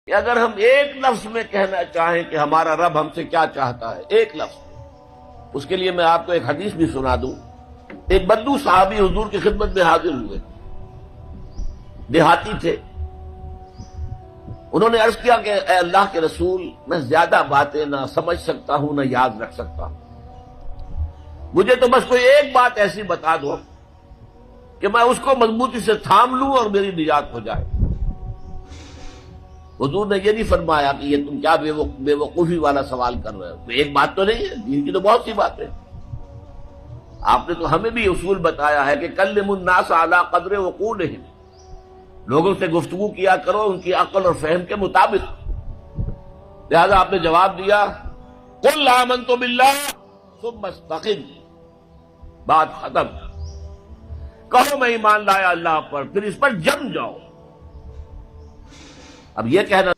کہ اگر ہم ایک لفظ میں کہنا چاہیں کہ ہمارا رب ہم سے کیا چاہتا ہے، ایک لفظ، اس کے لیے میں آپ کو ایک حدیث بھی سنا دوں۔ ایک بدو صحابی حضور کی خدمت میں حاضر ہوئے، دیہاتی تھے۔ انہوں نے عرض کیا کہ اے اللہ کے رسول، میں زیادہ باتیں نہ سمجھ سکتا ہوں نہ یاد رکھ سکتا ہوں، مجھے تو بس کوئی ایک بات ایسی بتا دو کہ میں اس کو مضبوطی سے تھام لوں اور میری نجات ہو جائے۔ حضور نے یہ نہیں فرمایا کہ یہ تم کیا بے وقوفی والا سوال کر رہے ہو، ایک بات تو نہیں ہے، دین کی تو بہت سی باتیں۔ آپ نے تو ہمیں بھی اصول بتایا ہے کہ کلم الناس علی قدر عقولہم، لوگوں سے گفتگو کیا کرو ان کی عقل اور فہم کے مطابق۔ لہذا آپ نے جواب دیا قل آمنت باللہ ثم استقم، بات ختم، کہو میں ایمان لایا اللہ پر، پھر اس پر جم جاؤ۔ اب یہ کہنا